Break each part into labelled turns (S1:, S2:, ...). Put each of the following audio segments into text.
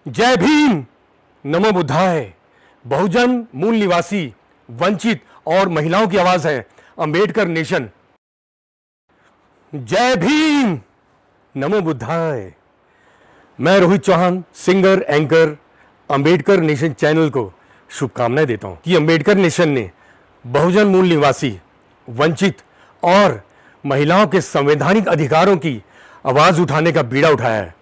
S1: जय भीम, नमो बुद्धाय। बहुजन मूल निवासी, वंचित और महिलाओं की आवाज है अंबेडकर नेशन। जय भीम, नमो बुद्धाय। मैं Rohit Chauhan, singer anchor, Ambedkar nation channel को शुभकामनाएं देता हूं कि अंबेडकर नेशन ने बहुजन मूल निवासी, वंचित और महिलाओं के संवैधानिक अधिकारों की आवाज उठाने का बीड़ा उठाया है।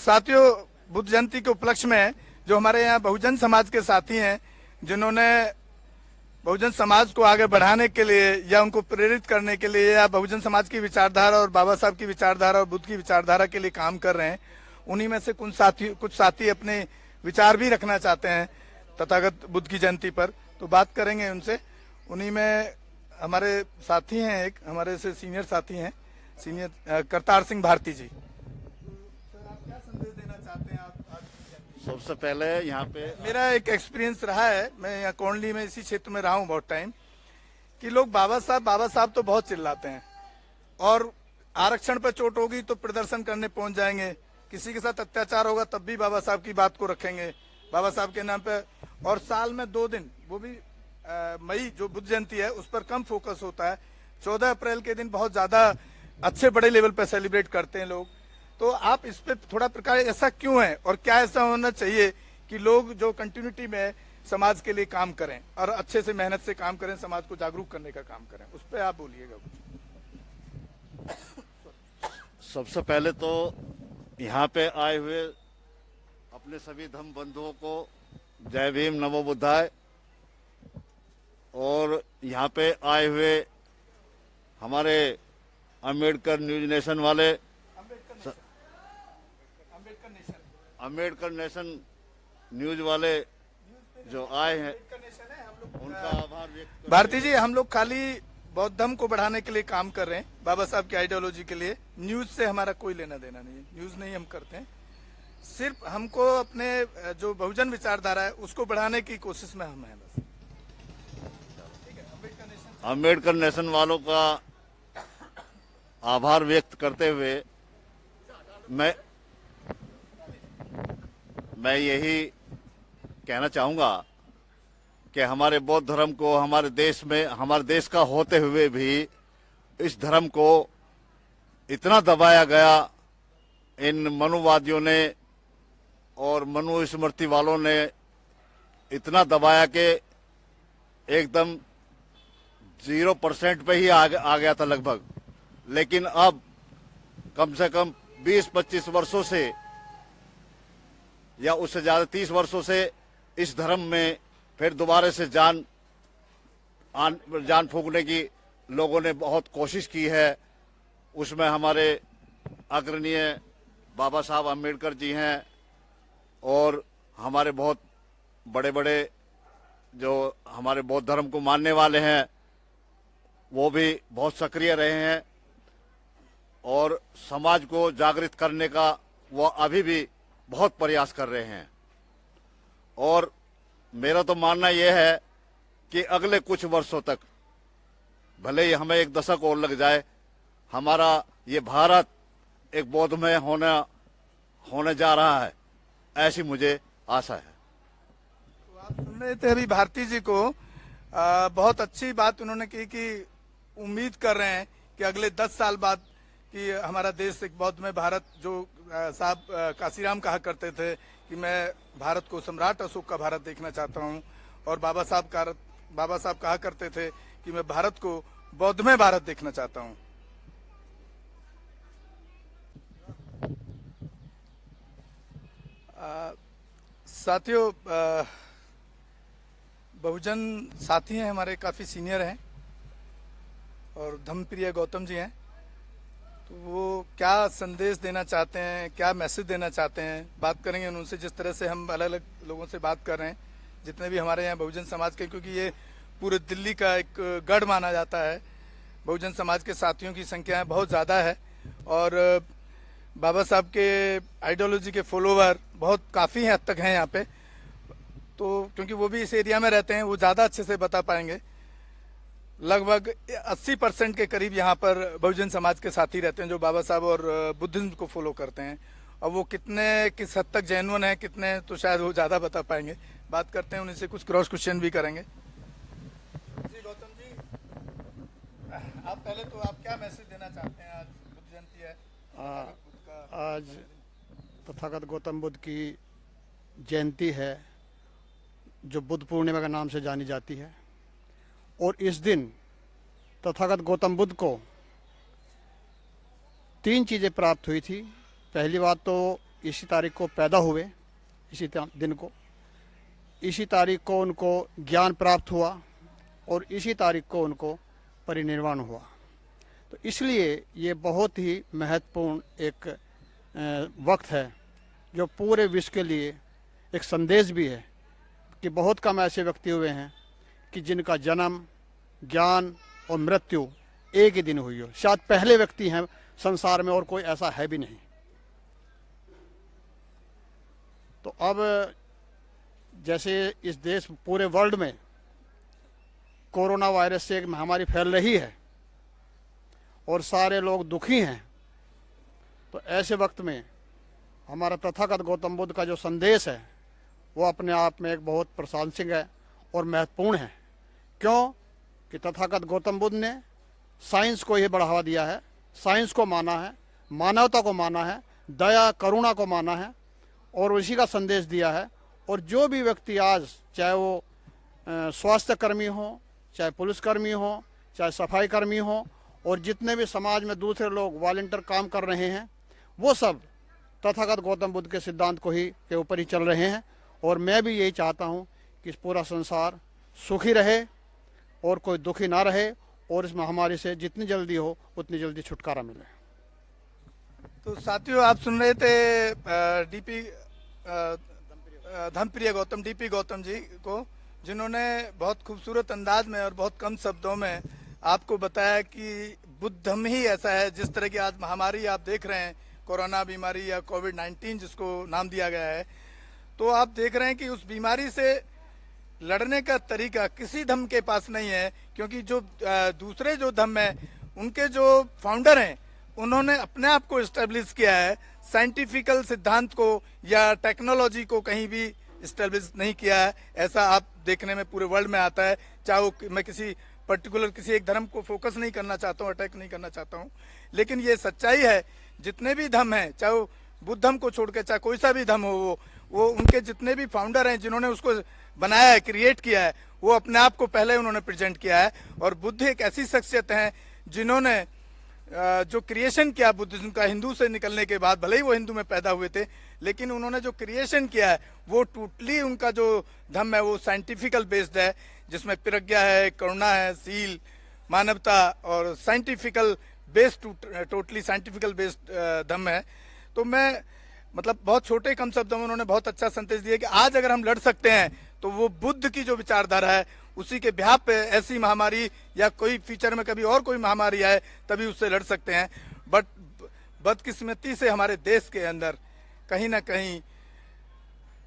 S2: साथियों, बुद्ध जयंती के उपलक्ष्य में जो हमारे यहाँ बहुजन समाज के साथी हैं, जिन्होंने बहुजन समाज को आगे बढ़ाने के लिए या उनको प्रेरित करने के लिए या बहुजन समाज की विचारधारा और बाबा साहब की विचारधारा और बुद्ध की विचारधारा के लिए काम कर रहे हैं, उन्हीं में से कुछ साथी अपने विचार भी रखना चाहते हैं तथागत बुद्ध की जयंती पर, तो बात करेंगे उनसे। उन्हीं में हमारे साथी हैं, एक हमारे से सीनियर साथी हैं, सीनियर करतार सिंह भारती जी।
S3: सबसे पहले यहाँ पे
S2: मेरा एक एक्सपीरियंस रहा है, मैं यहाँ कोंडली में इसी क्षेत्र में रहा हूँ बहुत टाइम, कि लोग बाबा साहब तो बहुत चिल्लाते हैं और आरक्षण पर चोट होगी तो प्रदर्शन करने पहुंच जाएंगे, किसी के साथ अत्याचार होगा तब भी बाबा साहब की बात को रखेंगे, बाबा साहब के नाम पे। और साल में 2 दिन, वो भी मई जो बुद्ध जयंती है उस पर कम फोकस होता है। 14 अप्रैल के दिन बहुत ज्यादा अच्छे बड़े लेवल पर सेलिब्रेट करते हैं लोग। तो आप इस पे थोड़ा प्रकार ऐसा क्यों है और क्या ऐसा होना चाहिए कि लोग जो कंटिन्यूटी में समाज के लिए काम करें और अच्छे से मेहनत से काम करें, समाज को जागरूक करने का काम करें, उस पर आप बोलिएगा कुछ।
S3: सबसे पहले तो यहाँ पे आए हुए अपने सभी धम्म बंधुओं को जय भीम, नमो बुद्धाय। और यहाँ पे आए हुए हमारे अंबेडकर न्यूज नेशन वाले, अंबेडकर नेशन न्यूज वाले जो आए हैं, उनका आभार व्यक्त।
S2: भारती जी, हम लोग खाली बौद्ध धर्म को बढ़ाने के लिए काम कर रहे हैं, बाबा साहब की आइडियोलॉजी के लिए। न्यूज से हमारा कोई लेना देना नहीं है, न्यूज नहीं हम करते हैं। सिर्फ हमको अपने जो बहुजन विचारधारा है उसको बढ़ाने की कोशिश में हम हैं बस।
S3: अंबेडकर नेशन वालों का आभार व्यक्त करते हुए मैं यही कहना चाहूंगा कि हमारे बौद्ध धर्म को हमारे देश का होते हुए भी इस धर्म को इतना दबाया गया इन मनुवादियों ने और मनुस्मृति वालों ने, इतना दबाया कि एकदम 0% पे ही आ गया था लगभग। लेकिन अब कम से कम 20-25 वर्षों से या उससे ज्यादा 30 वर्षों से इस धर्म में फिर दोबारा से जान फूंकने की लोगों ने बहुत कोशिश की है। उसमें हमारे अग्रणीय बाबा साहब अम्बेडकर जी हैं और हमारे बहुत बड़े बड़े जो हमारे बौद्ध धर्म को मानने वाले हैं वो भी बहुत सक्रिय रहे हैं और समाज को जागृत करने का वो अभी भी बहुत प्रयास कर रहे हैं। और मेरा तो मानना यह है कि अगले कुछ वर्षों तक, भले ही हमें 1 दशक और लग जाए, हमारा ये भारत एक बौद्धमय होने जा रहा है, ऐसी मुझे आशा है।
S2: तो आप सुन रहे थे अभी भारती जी को, बहुत अच्छी बात उन्होंने की कि उम्मीद कर रहे हैं कि अगले 10 साल बाद कि हमारा देश एक बौद्धमय भारत, जो साहब काशीराम कहा करते थे कि मैं भारत को सम्राट अशोक का भारत देखना चाहता हूं, और बाबा साहब कहा करते थे कि मैं भारत को बौद्धमय भारत देखना चाहता हूं। साथियों, बहुजन साथी हैं हमारे, काफी सीनियर हैं और धम्मप्रिय गौतम जी हैं, तो वो क्या संदेश देना चाहते हैं, क्या मैसेज देना चाहते हैं, बात करेंगे उनसे। जिस तरह से हम अलग अलग लोगों से बात कर रहे हैं, जितने भी हमारे यहाँ बहुजन समाज के, क्योंकि ये पूरे दिल्ली का एक गढ़ माना जाता है, बहुजन समाज के साथियों की संख्या बहुत ज़्यादा है और बाबा साहब के आइडियोलॉजी के फॉलोवर बहुत काफ़ी हद तक हैं यहाँ पे। तो क्योंकि वो भी इस एरिया में रहते हैं, वो ज़्यादा अच्छे से बता पाएंगे। लगभग 80% के करीब यहाँ पर बहुजन समाज के साथी रहते हैं जो बाबा साहब और बुद्धिज्म को फॉलो करते हैं। अब वो कितने किस हद तक जेन्युइन है, कितने, तो शायद वो ज्यादा बता पाएंगे। बात करते हैं, उन्हीं से कुछ क्रॉस क्वेश्चन भी करेंगे। जी गौतम जी, आप पहले तो आप क्या मैसेज देना चाहते हैं? आज बुद्ध जयंती है, बुद्ध का
S4: आज तथागत गौतम बुद्ध की जयंती है जो बुद्ध पूर्णिमा के नाम से जानी जाती है। और इस दिन तथागत गौतम बुद्ध को 3 चीज़ें प्राप्त हुई थी। पहली बात तो इसी तारीख को पैदा हुए, इसी दिन को, इसी तारीख को उनको ज्ञान प्राप्त हुआ और इसी तारीख को उनको परिनिर्वाण हुआ। तो इसलिए ये बहुत ही महत्वपूर्ण एक वक्त है जो पूरे विश्व के लिए एक संदेश भी है कि बहुत कम ऐसे व्यक्ति हुए हैं कि जिनका जन्म, ज्ञान और मृत्यु एक ही दिन हुई हो। शायद पहले व्यक्ति हैं संसार में और कोई ऐसा है भी नहीं। तो अब जैसे इस देश, पूरे वर्ल्ड में कोरोना वायरस से एक महामारी फैल रही है और सारे लोग दुखी हैं, तो ऐसे वक्त में हमारा तथागत गौतम बुद्ध का जो संदेश है वो अपने आप में एक बहुत प्रशंसनीय है और महत्वपूर्ण है। क्यों कि तथागत गौतम बुद्ध ने साइंस को ही बढ़ावा दिया है, साइंस को माना है, मानवता को माना है, दया करुणा को माना है और उसी का संदेश दिया है। और जो भी व्यक्ति आज, चाहे वो स्वास्थ्य कर्मी हो, चाहे पुलिसकर्मी हो, चाहे सफाई कर्मी हो, और जितने भी समाज में दूसरे लोग वॉलंटियर काम कर रहे हैं, वो सब तथागत गौतम बुद्ध के सिद्धांत को ही के ऊपर ही चल रहे हैं। और मैं भी यही चाहता हूँ कि पूरा संसार सुखी रहे और कोई दुखी ना रहे और इस महामारी से जितनी जल्दी हो उतनी जल्दी छुटकारा मिले।
S2: तो साथियों, आप सुन रहे थे डीपी धम्मप्रिय गौतम, डीपी गौतम जी को, जिन्होंने बहुत खूबसूरत अंदाज में और बहुत कम शब्दों में आपको बताया कि बुद्धम ही ऐसा है। जिस तरह की आज महामारी आप देख रहे हैं, कोरोना बीमारी या कोविड-19 जिसको नाम दिया गया है, तो आप देख रहे हैं कि उस बीमारी से लड़ने का तरीका किसी धर्म के पास नहीं है। क्योंकि जो दूसरे जो धर्म है, उनके जो फाउंडर हैं, उन्होंने अपने आप को एस्टेब्लिश किया है, साइंटिफिकल सिद्धांत को या टेक्नोलॉजी को कहीं भी एस्टेब्लिश नहीं किया है। ऐसा आप देखने में पूरे वर्ल्ड में आता है। चाहे वो, मैं किसी पर्टिकुलर किसी एक धर्म को फोकस नहीं करना चाहता हूँ, अटैक नहीं करना चाहता हूँ, लेकिन ये सच्चाई है। जितने भी धर्म हैं, चाहे वो बुद्ध धर्म को छोड़ के चाहे कोई सा भी धर्म हो, वो उनके जितने भी फाउंडर हैं, जिन्होंने उसको बनाया है, क्रिएट किया है, वो अपने आप को पहले उन्होंने प्रेजेंट किया है। और बुद्ध एक ऐसी शख्सियत है जिन्होंने जो क्रिएशन किया बुद्धिज्म का, हिंदू से निकलने के बाद, भले ही वो हिंदू में पैदा हुए थे, लेकिन उन्होंने जो क्रिएशन किया है वो टोटली, उनका जो धर्म है वो साइंटिफिकल बेस्ड है, जिसमें प्रज्ञा है, करुणा है, सील, मानवता और scientifical based, totally scientifical based धर्म है। तो मैं मतलब बहुत छोटे कम शब्दों में उन्होंने बहुत अच्छा संदेश दिया कि आज अगर हम लड़ सकते हैं तो वो बुद्ध की जो विचारधारा है उसी के बिहाफ पे ऐसी महामारी या कोई फ्यूचर में कभी और कोई महामारी आए तभी उससे लड़ सकते हैं। बट बदकिस्मती से हमारे देश के अंदर कहीं ना कहीं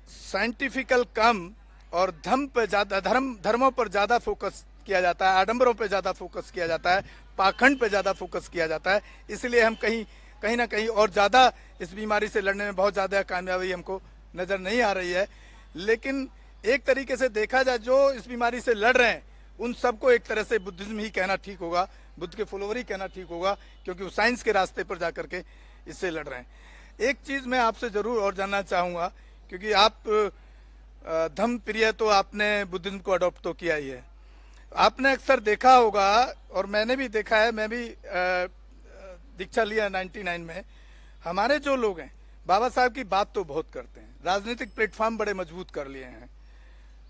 S2: साइंटिफिकल कम और धर्म पे ज्यादा, धर्मों पर ज्यादा फोकस किया जाता है, आडंबरों पे ज्यादा फोकस किया जाता है, पाखंड पे ज्यादा फोकस किया जाता है। इसलिए हम कहीं ना कहीं और ज्यादा इस बीमारी से लड़ने में बहुत ज्यादा कामयाबी हमको नजर नहीं आ रही है। लेकिन एक तरीके से देखा जाए, जो इस बीमारी से लड़ रहे हैं उन सबको एक तरह से बुद्धिज्म ही कहना ठीक होगा, बुद्ध के फॉलोवर ही कहना ठीक होगा, क्योंकि वो साइंस के रास्ते पर जाकर के इससे लड़ रहे हैं। एक चीज मैं आपसे जरूर और जानना चाहूंगा, क्योंकि आप धम्म प्रिय, तो आपने बुद्धिज्म को अडॉप्ट तो किया ही है। आपने अक्सर देखा होगा और मैंने भी देखा है, मैं भी दीक्षा लिया 99 में। हमारे जो लोग हैं बाबा साहब की बात तो बहुत करते हैं, राजनीतिक प्लेटफॉर्म बड़े मजबूत कर लिए हैं,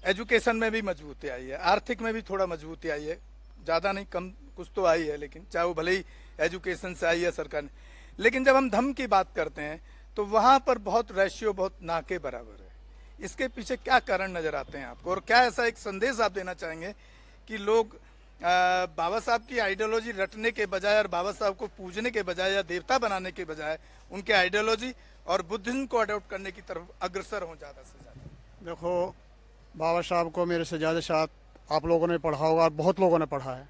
S2: एजुकेशन में भी मजबूती आई है, आर्थिक में भी थोड़ा मजबूती आई है, ज्यादा नहीं कम कुछ तो आई है, लेकिन चाहे वो भले ही एजुकेशन से आई है सरकार ने। लेकिन जब हम धम्म की बात करते हैं तो वहां पर बहुत रेशियो बहुत ना के बराबर है। इसके पीछे क्या कारण नजर आते हैं आपको, और क्या ऐसा एक संदेश आप देना चाहेंगे कि लोग बाबा साहब की आइडियोलॉजी रटने के बजाय और बाबा साहब को पूजने के बजाय या देवता बनाने के बजाय उनके आइडियोलॉजी और बुद्धिज्म को अडॉप्ट करने की तरफ अग्रसर हो ज्यादा से ज्यादा?
S4: देखो, बाबा साहब को मेरे से ज़्यादा शायद आप लोगों ने पढ़ा होगा और बहुत लोगों ने पढ़ा है।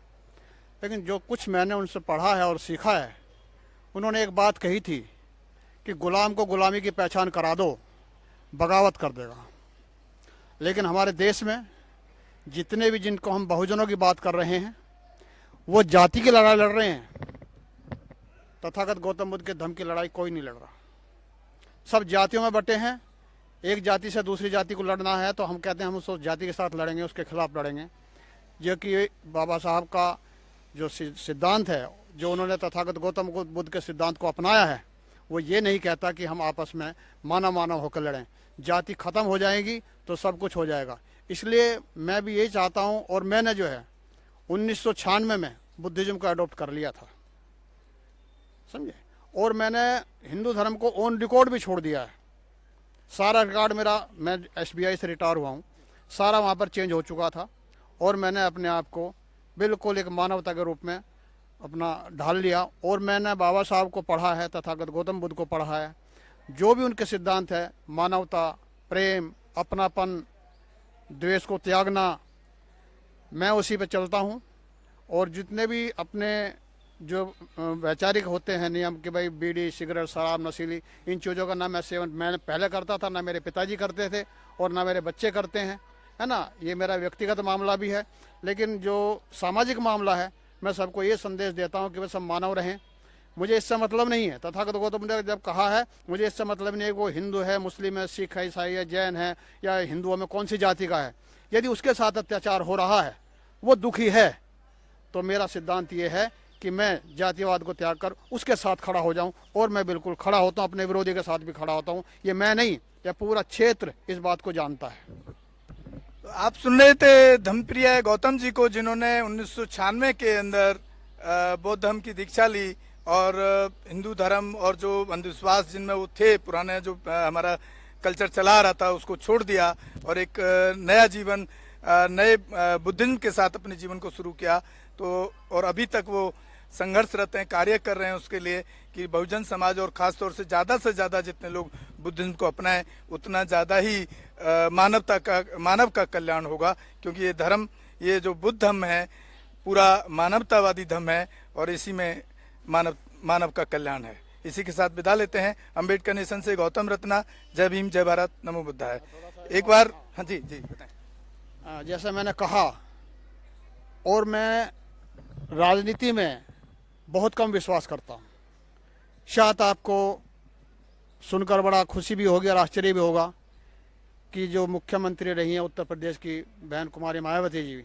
S4: लेकिन जो कुछ मैंने उनसे पढ़ा है और सीखा है, उन्होंने एक बात कही थी कि गुलाम को गुलामी की पहचान करा दो, बगावत कर देगा। लेकिन हमारे देश में जितने भी, जिनको हम बहुजनों की बात कर रहे हैं, वो जाति की लड़ाई लड़ रहे हैं। तथागत गौतम बुद्ध के धर्म की लड़ाई कोई नहीं लड़ रहा। सब जातियों में बटे हैं। एक जाति से दूसरी जाति को लड़ना है तो हम कहते हैं हम उस जाति के साथ लड़ेंगे, उसके खिलाफ लड़ेंगे। जो कि बाबा साहब का जो सिद्धांत है, जो उन्होंने तथागत गौतम बुद्ध के सिद्धांत को अपनाया है, वो ये नहीं कहता कि हम आपस में मानव मानव होकर लड़ें। जाति खत्म हो जाएगी तो सब कुछ हो जाएगा। इसलिए मैं भी यही चाहता हूँ, और मैंने जो है 1996 में बुद्धिज्म को अडॉप्ट कर लिया था, समझे। और मैंने हिंदू धर्म को ऑन रिकॉर्ड भी छोड़ दिया है। सारा रिकॉर्ड मेरा, मैं SBI से रिटायर हुआ हूँ, सारा वहाँ पर चेंज हो चुका था। और मैंने अपने आप को बिल्कुल एक मानवता के रूप में अपना ढाल लिया। और मैंने बाबा साहब को पढ़ा है, तथागत गौतम बुद्ध को पढ़ा है। जो भी उनके सिद्धांत है, मानवता, प्रेम, अपनापन, द्वेष को त्यागना, मैं उसी पे चलता हूँ। और जितने भी अपने जो वैचारिक होते हैं नियम कि भाई बीड़ी, सिगरेट, शराब, नशीली, इन चीज़ों का ना मैं सेवन मैंने पहले करता था, ना मेरे पिताजी करते थे और ना मेरे बच्चे करते हैं, है ना। ये मेरा व्यक्तिगत मामला भी है। लेकिन जो सामाजिक मामला है, मैं सबको ये संदेश देता हूँ कि वे सब मानव रहें। मुझे इससे मतलब नहीं है, तथागत गौतम ने जब कहा है, मुझे इससे मतलब नहीं है कि वो हिंदू है, मुस्लिम है, सिख है, ईसाई है, जैन है, या हिंदुओं में कौन सी जाति का है। यदि उसके साथ अत्याचार हो रहा है, वो दुखी है, तो मेरा सिद्धांत ये है कि मैं जातिवाद को त्याग कर उसके साथ खड़ा हो जाऊं। और मैं बिल्कुल खड़ा होता हूं, अपने विरोधी के साथ भी खड़ा होता हूं। ये मैं नहीं, यह पूरा क्षेत्र इस बात को जानता है।
S2: तो आप सुन रहे थे धम्मप्रिय गौतम जी को, जिन्होंने 1996 के अंदर बौद्ध धर्म की दीक्षा ली और हिंदू धर्म और जो अंधविश्वास जिनमें वो थे पुराने, जो हमारा कल्चर चला रहा था, उसको छोड़ दिया और एक नया जीवन, नए बुद्धिज्म के साथ अपने जीवन को शुरू किया। तो और अभी तक वो संघर्षरत हैं, कार्य कर रहे हैं उसके लिए कि बहुजन समाज और खास तौर से ज़्यादा जितने लोग बुद्धिज्म को अपनाएं, उतना ज़्यादा ही मानव का कल्याण होगा। क्योंकि ये धर्म, ये जो बुद्ध धर्म है, पूरा मानवतावादी धर्म है और इसी में मानव का कल्याण है। इसी के साथ विदा लेते हैं। अम्बेडकर नेशन से गौतम रत्ना। जय भीम, जय भारत, नमो बुद्धाय। एक बार हाँ जी बताएं।
S4: जैसे मैंने कहा, और मैं राजनीति में बहुत कम विश्वास करता हूँ। शायद आपको सुनकर बड़ा खुशी भी होगी और आश्चर्य भी होगा कि जो मुख्यमंत्री रही हैं उत्तर प्रदेश की बहन कुमारी मायावती जी,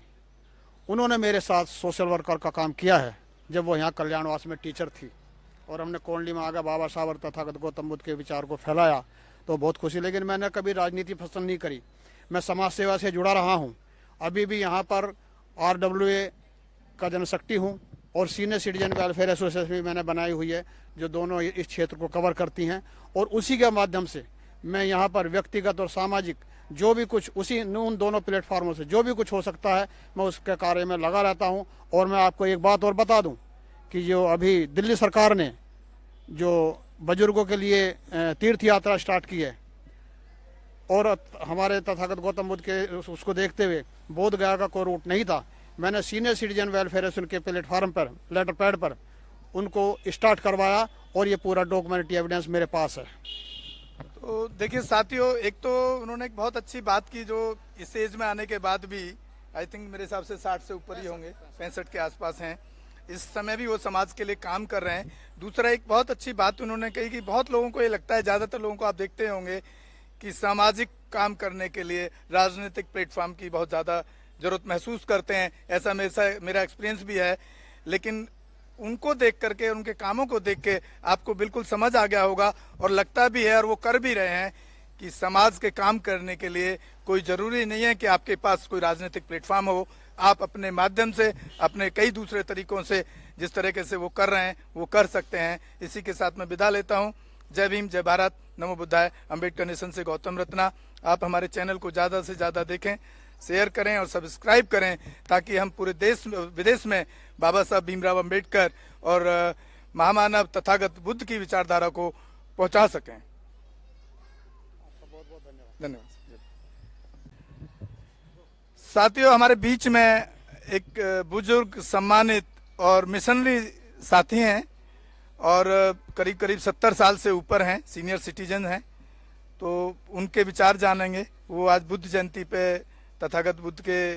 S4: उन्होंने मेरे साथ सोशल वर्कर का काम किया है जब वो यहाँ कल्याणवास में टीचर थी। और हमने कोंडली में आकर बाबा साहब और तथागत गौतम बुद्ध के विचार को फैलाया, तो बहुत खुशी। लेकिन मैंने कभी राजनीति पसंद नहीं करी। मैं समाज सेवा से जुड़ा रहा हूँ। अभी भी यहाँ पर RWA का जनशक्ति हूँ और सीनियर सिटीजन वेलफेयर एसोसिएशन भी मैंने बनाई हुई है, जो दोनों इस क्षेत्र को कवर करती हैं। और उसी के माध्यम से मैं यहाँ पर व्यक्तिगत और सामाजिक जो भी कुछ उन दोनों प्लेटफार्मों से जो भी कुछ हो सकता है, मैं उसके कार्य में लगा रहता हूँ। और मैं आपको एक बात और बता दूँ कि जो अभी दिल्ली सरकार ने जो बुजुर्गों के लिए तीर्थ यात्रा स्टार्ट की है, और हमारे तथागत गौतम बुद्ध के उसको देखते हुए बोध गया का कोई रूट नहीं था, मैंने सीनियर सिटीजन वेलफेयर एसोसिएशन के प्लेटफार्म पर, लेटर पैड पर उनको स्टार्ट करवाया और ये पूरा डॉक्यूमेंट्री एविडेंस मेरे पास है।
S2: तो देखिए साथियों, एक तो उन्होंने एक बहुत अच्छी बात की, जो इस एज में आने के बाद भी, आई थिंक मेरे हिसाब से 60 से ऊपर ही होंगे, 65 के आसपास हैं, इस समय भी वो समाज के लिए काम कर रहे हैं। दूसरा, एक बहुत अच्छी बात उन्होंने कही कि बहुत लोगों को ये लगता है, ज़्यादातर लोगों को आप देखते होंगे कि सामाजिक काम करने के लिए राजनीतिक प्लेटफॉर्म की बहुत ज़्यादा ज़रूरत महसूस करते हैं। ऐसा मेरा एक्सपीरियंस भी है। लेकिन उनको देख करके, उनके कामों को देख के आपको बिल्कुल समझ आ गया होगा और लगता भी है, और वो कर भी रहे हैं, कि समाज के काम करने के लिए कोई ज़रूरी नहीं है कि आपके पास कोई राजनीतिक प्लेटफॉर्म हो। आप अपने माध्यम से, अपने कई दूसरे तरीकों से, जिस तरीके से वो कर रहे हैं, वो कर सकते हैं। इसी के साथ मैं विदा लेता हूँ। जय भीम, जय भारत, नमो बुद्धाय। अम्बेडकर नेशन से गौतम रत्ना। आप हमारे चैनल को ज़्यादा से ज़्यादा देखें, शेयर करें और सब्सक्राइब करें, ताकि हम पूरे देश विदेश में बाबा साहब भीमराव अम्बेडकर और महामानव तथागत बुद्ध की विचारधारा को पहुंचा सकें। धन्यवाद। साथियों, हमारे बीच में एक बुजुर्ग सम्मानित और मिशनरी साथी हैं और करीब करीब 70 साल से ऊपर हैं, सीनियर सिटीजन हैं। तो उनके विचार जानेंगे। वो आज बुद्ध जयंती पे तथागत बुद्ध के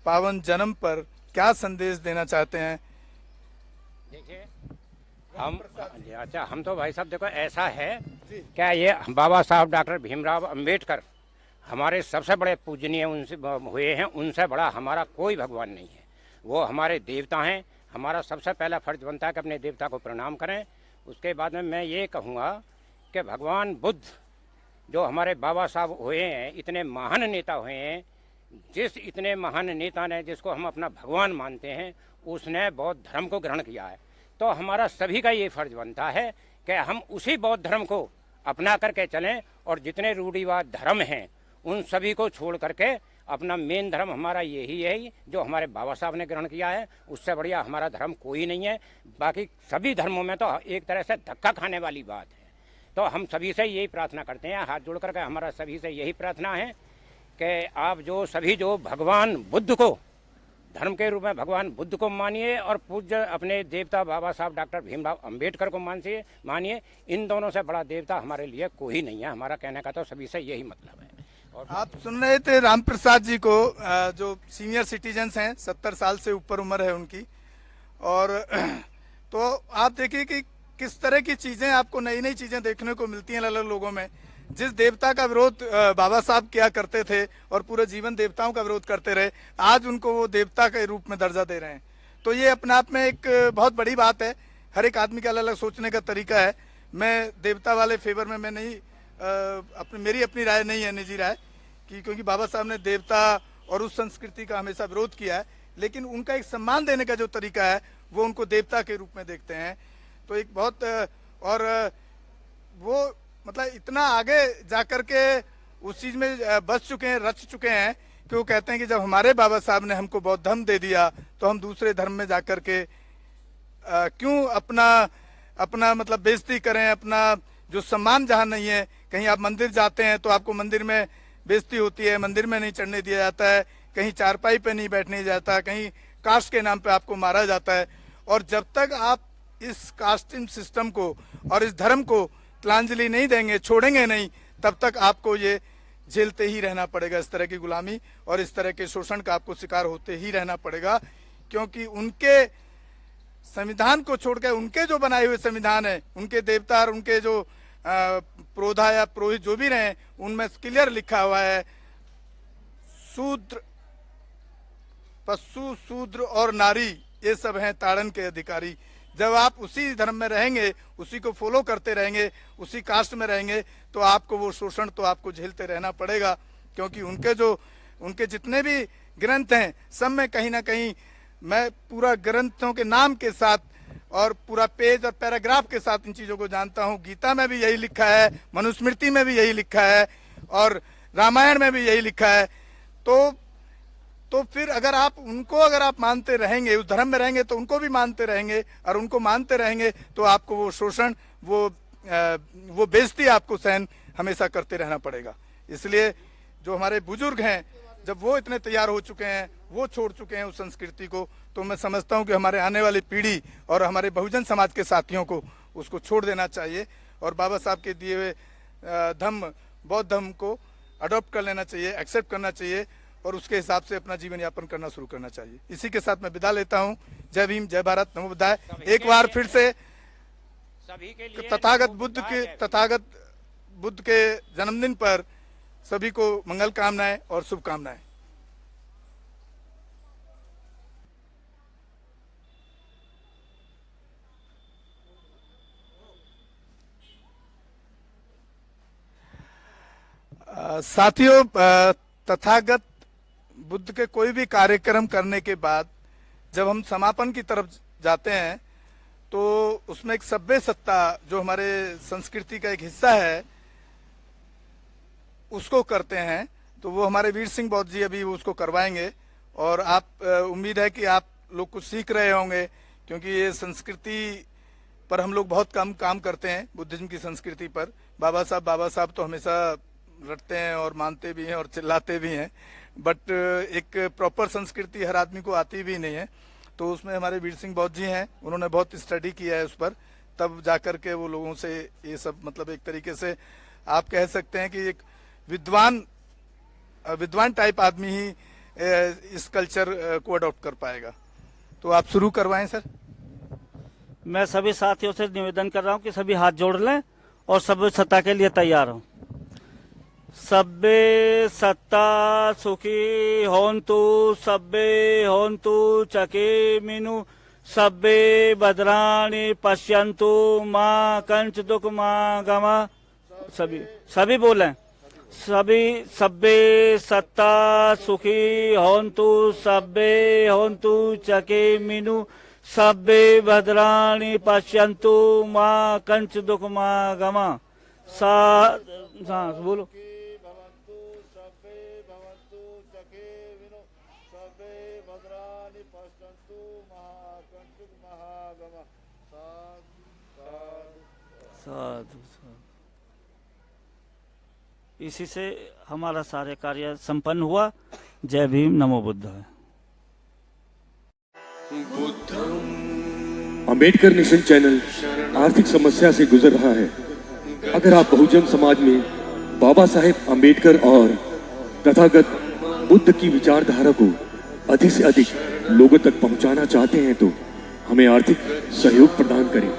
S2: पावन जन्म पर क्या संदेश देना चाहते हैं।
S5: देखिए हम तो भाई साहब देखो ऐसा है क्या, ये बाबा साहब डॉक्टर भीमराव अंबेडकर हमारे सबसे बड़े पूजनीय उनसे हुए हैं, उनसे बड़ा हमारा कोई भगवान नहीं है। वो हमारे देवता हैं। हमारा सबसे पहला फर्ज बनता है कि अपने देवता को प्रणाम करें। उसके बाद में मैं ये कहूँगा कि भगवान बुद्ध जो हमारे बाबा साहब हुए हैं, इतने महान नेता हुए हैं, जिस इतने महान नेता ने जिसको हम अपना भगवान मानते हैं, उसने बौद्ध धर्म को ग्रहण किया है। तो हमारा सभी का ये फर्ज बनता है कि हम उसी बौद्ध धर्म को अपना करके चलें और जितने रूढ़िवाद धर्म हैं उन सभी को छोड़ करके अपना मेन धर्म हमारा यही है जो हमारे बाबा साहब ने ग्रहण किया है। उससे बढ़िया हमारा धर्म कोई नहीं है। बाकी सभी धर्मों में तो एक तरह से धक्का खाने वाली बात है। तो हम सभी से यही प्रार्थना करते हैं, हाथ जोड़ करके हमारा सभी से यही प्रार्थना है कि आप जो सभी जो भगवान बुद्ध को धर्म के रूप में भगवान बुद्ध को मानिए और पूज्य अपने देवता बाबा साहब डॉक्टर भीमराव अंबेडकर को मानिए। इन दोनों से बड़ा देवता हमारे लिए कोई नहीं है। हमारा कहने का तो सभी से यही मतलब है। और
S2: आप सुन रहे थे राम प्रसाद जी को, जो सीनियर सिटीजन्स हैं, 70 साल से ऊपर उम्र है उनकी। और तो आप देखिए कि किस तरह की चीजें आपको नई नई चीजें देखने को मिलती हैं अलग अलग लोगों में। जिस देवता का विरोध बाबा साहब किया करते थे और पूरे जीवन देवताओं का विरोध करते रहे, आज उनको वो देवता के रूप में दर्जा दे रहे हैं। तो ये अपने आप में एक बहुत बड़ी बात है। हर एक आदमी का अलग अलग सोचने का तरीका है। मैं देवता वाले फेवर में मैं नहीं, मेरी अपनी राय नहीं है, निजी राय, क्योंकि बाबा साहब ने देवता और उस संस्कृति का हमेशा विरोध किया है, लेकिन उनका एक सम्मान देने का जो तरीका है वो उनको देवता के रूप में देखते हैं। तो एक बहुत और वो मतलब इतना आगे जाकर के उस चीज में बस चुके हैं, रच चुके हैं कि वो कहते हैं कि जब हमारे बाबा साहब ने हमको बौद्ध धर्म दे दिया तो हम दूसरे धर्म में जाकर के क्यों अपना मतलब बेइज्जती करें, अपना जो सम्मान जहाँ नहीं है। कहीं आप मंदिर जाते हैं तो आपको मंदिर में बेइज्जती होती है, मंदिर में नहीं चढ़ने दिया जाता है, कहीं चारपाई पे नहीं बैठने जाता, कहीं कास्ट के नाम पे आपको मारा जाता है। और जब तक आप इस कास्टिंग सिस्टम को और इस धर्म को तिलांजलि नहीं देंगे, छोड़ेंगे नहीं, तब तक आपको ये झेलते ही रहना पड़ेगा। इस तरह की गुलामी और इस तरह के शोषण का आपको शिकार होते ही रहना पड़ेगा, क्योंकि उनके संविधान को छोड़कर उनके जो बनाए हुए संविधान है, उनके देवता और उनके जो प्रोधा या पुरोहित जो भी रहे, उनमें क्लियर लिखा हुआ है शूद्र, पशु, शूद्र और नारी ये सब हैं ताड़न के अधिकारी। जब आप उसी धर्म में रहेंगे, उसी को फॉलो करते रहेंगे, उसी कास्ट में रहेंगे, तो आपको वो शोषण तो आपको झेलते रहना पड़ेगा। क्योंकि उनके जितने भी ग्रंथ हैं सब में कहीं ना कहीं, मैं पूरा ग्रंथों के नाम के साथ और पूरा पेज और पैराग्राफ के साथ इन चीजों को जानता हूँ। गीता में भी यही लिखा है, मनुस्मृति में भी यही लिखा है और रामायण में भी यही लिखा है। तो फिर अगर आप मानते रहेंगे, उस धर्म में रहेंगे, तो उनको भी मानते रहेंगे, और उनको मानते रहेंगे तो आपको वो शोषण, वो बेइज्जती आपको सहन हमेशा करते रहना पड़ेगा। इसलिए जो हमारे बुजुर्ग हैं, जब वो इतने तैयार हो चुके हैं, वो छोड़ चुके हैं उस संस्कृति को, तो मैं समझता हूं कि हमारे आने वाली पीढ़ी और हमारे बहुजन समाज के साथियों को उसको छोड़ देना चाहिए और बाबा साहब के दिए हुए धम्म, बौद्ध धर्म को अडॉप्ट कर लेना चाहिए, एक्सेप्ट करना चाहिए और उसके हिसाब से अपना जीवन यापन करना शुरू करना चाहिए। इसी के साथ मैं विदा लेता हूं। जय भीम, जय भारत, नमो बुद्धाय। एक बार फिर से
S5: सभी के लिए
S2: तथागत बुद्ध के जन्मदिन पर सभी को मंगल कामनाएं और शुभकामनाएं। साथियों, तथागत बुद्ध के कोई भी कार्यक्रम करने के बाद जब हम समापन की तरफ जाते हैं तो उसमें एक सभ्य सत्ता जो हमारे संस्कृति का एक हिस्सा है उसको करते हैं। तो वो हमारे वीर सिंह बौद्ध जी अभी उसको करवाएंगे और आप उम्मीद है कि आप लोग कुछ सीख रहे होंगे, क्योंकि ये संस्कृति पर हम लोग बहुत कम काम करते हैं, बुद्धिज्म की संस्कृति पर। बाबा साहब तो हमेशा रटते हैं और मानते भी हैं और चिल्लाते भी हैं, बट एक प्रॉपर संस्कृति हर आदमी को आती भी नहीं है। तो उसमें हमारे वीर सिंह बौद्ध जी हैं, उन्होंने बहुत स्टडी किया है उस पर, तब जाकर के वो लोगों से ये सब मतलब एक तरीके से आप कह सकते हैं कि एक विद्वान टाइप आदमी ही इस कल्चर को अडॉप्ट कर पाएगा। तो आप शुरू करवाएं सर।
S6: मैं सभी साथियों से निवेदन कर रहा हूं कि सभी हाथ जोड़ लें और सभ्य सत्ता के लिए तैयार हों। सभ्य सत्ता सुखी होन्तु, सभ्य होन्तु चकेमिनु, सभ्य भद्राणि पश्यन्तु, मां कंच दुख मां गमा। सभी बोलें। सभ्य सत्ता सुखी होन्तु, सभ्य होन्तु चकेमिनु, सभ्य भद्राणि पश्यन्तु, मां कंच दुख मां गमा। बोलो। साधु। इसी से हमारा सारे कार्य संपन्न हुआ। जय भीम, नमो बुद्धाय।
S1: अंबेडकर नेशन चैनल आर्थिक समस्या से गुजर रहा है। अगर आप बहुजन समाज में बाबा साहेब अंबेडकर और तथागत बुद्ध की विचारधारा को अधिक से अधिक लोगों तक पहुंचाना चाहते हैं तो हमें आर्थिक सहयोग प्रदान करें,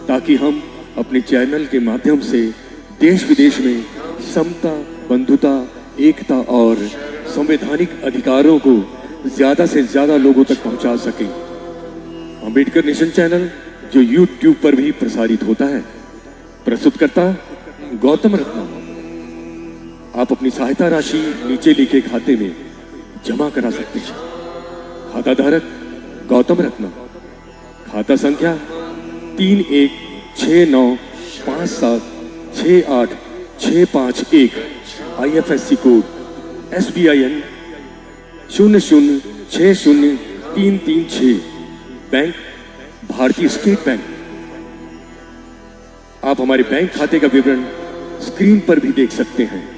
S1: ताकि हम अपने चैनल के माध्यम से देश विदेश में समता, बंधुता, एकता और संवैधानिक अधिकारों को ज्यादा से ज्यादा लोगों तक पहुंचा सकें। अंबेडकर नेशन चैनल जो YouTube पर भी प्रसारित होता है, प्रस्तुतकर्ता गौतम रत्नम। आप अपनी सहायता राशि नीचे लिखे खाते में जमा करा सकते हैं। खाता धारक गौतम रत्नम। खाता संख्या 316957685651। IFSC code SBIN 0060336। बैंक भारतीय स्टेट बैंक। आप हमारे बैंक खाते का विवरण स्क्रीन पर भी देख सकते हैं।